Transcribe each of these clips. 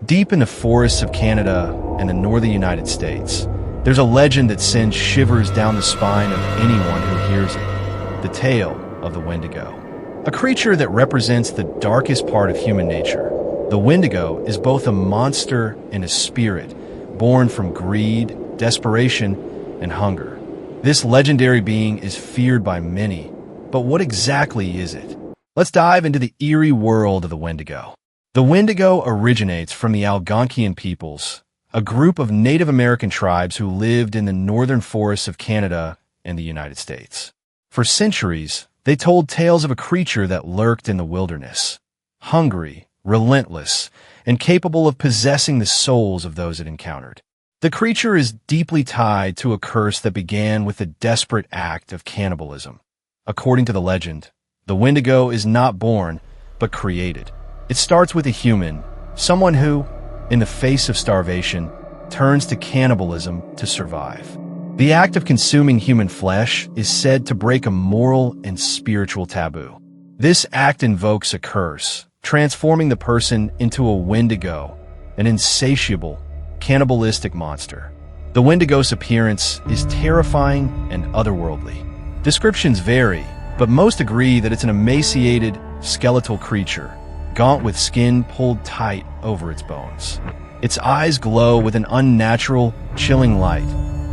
Deep in the forests of Canada and the northern United States, there's a legend that sends shivers down the spine of anyone who hears it. The tale of the Wendigo. A creature that represents the darkest part of human nature. The Wendigo is both a monster and a spirit, born from greed, desperation, and hunger. This legendary being is feared by many, but what exactly is it? Let's dive into the eerie world of the Wendigo. The Wendigo originates from the Algonquian peoples, a group of Native American tribes who lived in the northern forests of Canada and the United States. For centuries, they told tales of a creature that lurked in the wilderness, hungry, relentless, and capable of possessing the souls of those it encountered. The creature is deeply tied to a curse that began with a desperate act of cannibalism. According to the legend, the Wendigo is not born, but created. It starts with a human, someone who, in the face of starvation, turns to cannibalism to survive. The act of consuming human flesh is said to break a moral and spiritual taboo. This act invokes a curse, transforming the person into a Wendigo, an insatiable, cannibalistic monster. The Wendigo's appearance is terrifying and otherworldly. Descriptions vary, but most agree that it's an emaciated, skeletal creature, gaunt with skin pulled tight over its bones. Its eyes glow with an unnatural, chilling light,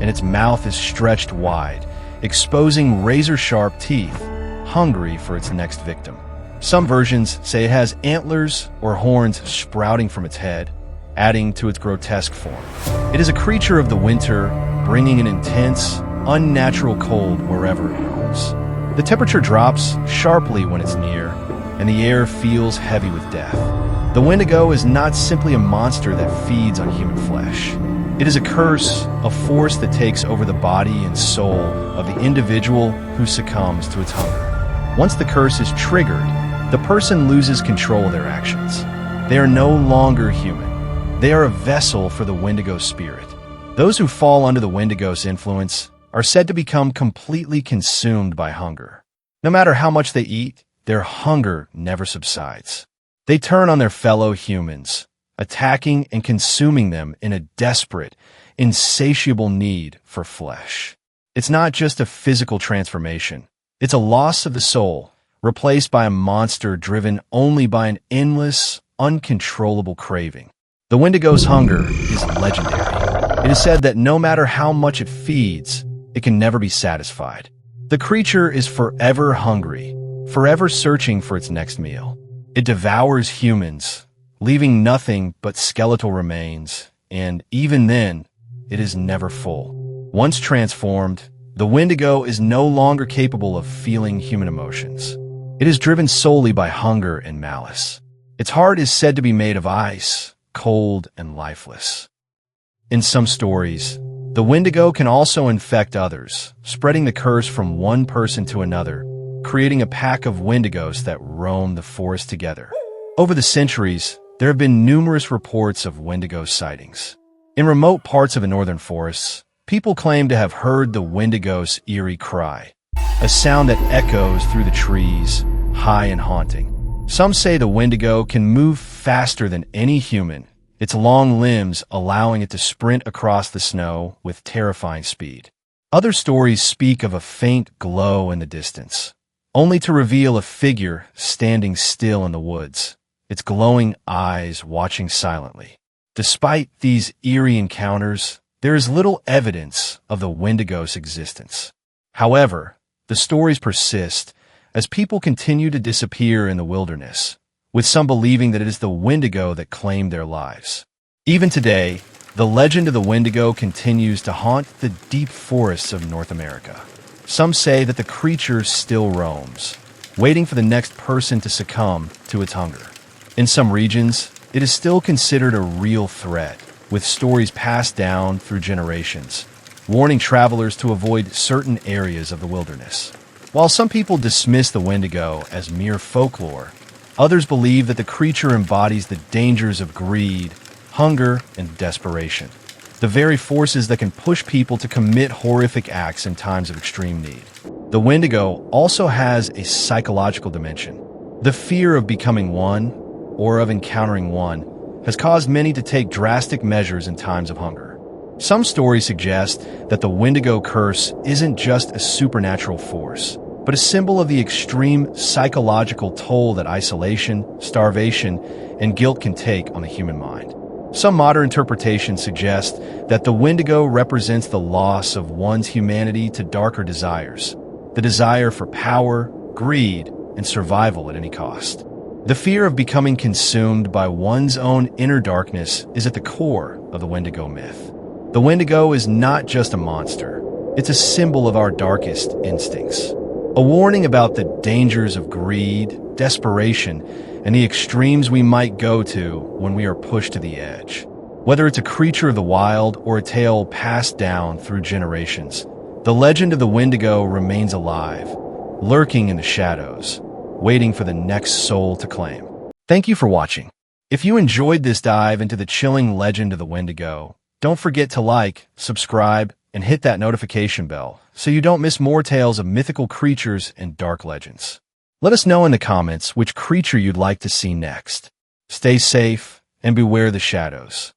and its mouth is stretched wide, exposing razor-sharp teeth, hungry for its next victim. Some versions say it has antlers or horns sprouting from its head, adding to its grotesque form. It is a creature of the winter, bringing an intense, unnatural cold wherever it moves. The temperature drops sharply when it's near, and the air feels heavy with death. The Wendigo is not simply a monster that feeds on human flesh. It is a curse, a force that takes over the body and soul of the individual who succumbs to its hunger. Once the curse is triggered, the person loses control of their actions. They are no longer human. They are a vessel for the Wendigo spirit. Those who fall under the Wendigo's influence are said to become completely consumed by hunger. No matter how much they eat, their hunger never subsides. They turn on their fellow humans, attacking and consuming them in a desperate, insatiable need for flesh. It's not just a physical transformation. It's a loss of the soul, replaced by a monster driven only by an endless, uncontrollable craving. The Wendigo's hunger is legendary. It is said that no matter how much it feeds, it can never be satisfied. The creature is forever hungry, forever searching for its next meal. It devours humans, leaving nothing but skeletal remains, and even then, it is never full. Once transformed, the Wendigo is no longer capable of feeling human emotions. It is driven solely by hunger and malice. Its heart is said to be made of ice, cold and lifeless. In some stories, the Wendigo can also infect others, spreading the curse from one person to another, creating a pack of Wendigos that roam the forest together. Over the centuries, there have been numerous reports of Wendigo sightings. In remote parts of the northern forests, people claim to have heard the Wendigo's eerie cry, a sound that echoes through the trees, high and haunting. Some say the Wendigo can move faster than any human, its long limbs allowing it to sprint across the snow with terrifying speed. Other stories speak of a faint glow in the distance, only to reveal a figure standing still in the woods, its glowing eyes watching silently. Despite these eerie encounters, there is little evidence of the Wendigo's existence. However, the stories persist as people continue to disappear in the wilderness, with some believing that it is the Wendigo that claimed their lives. Even today, the legend of the Wendigo continues to haunt the deep forests of North America. Some say that the creature still roams, waiting for the next person to succumb to its hunger. In some regions, it is still considered a real threat, with stories passed down through generations, warning travelers to avoid certain areas of the wilderness. While some people dismiss the Wendigo as mere folklore, others believe that the creature embodies the dangers of greed, hunger, and desperation, the very forces that can push people to commit horrific acts in times of extreme need. The Wendigo also has a psychological dimension. The fear of becoming one, or of encountering one, has caused many to take drastic measures in times of hunger. Some stories suggest that the Wendigo curse isn't just a supernatural force, but a symbol of the extreme psychological toll that isolation, starvation, and guilt can take on the human mind. Some modern interpretations suggest that the Wendigo represents the loss of one's humanity to darker desires, the desire for power, greed, and survival at any cost. The fear of becoming consumed by one's own inner darkness is at the core of the Wendigo myth. The Wendigo is not just a monster, it's a symbol of our darkest instincts. A warning about the dangers of greed, desperation, and the extremes we might go to when we are pushed to the edge. Whether it's a creature of the wild or a tale passed down through generations, the legend of the Wendigo remains alive, lurking in the shadows, waiting for the next soul to claim. Thank you for watching. If you enjoyed this dive into the chilling legend of the Wendigo, don't forget to like, subscribe, and hit that notification bell so you don't miss more tales of mythical creatures and dark legends. Let us know in the comments which creature you'd like to see next. Stay safe and beware the shadows.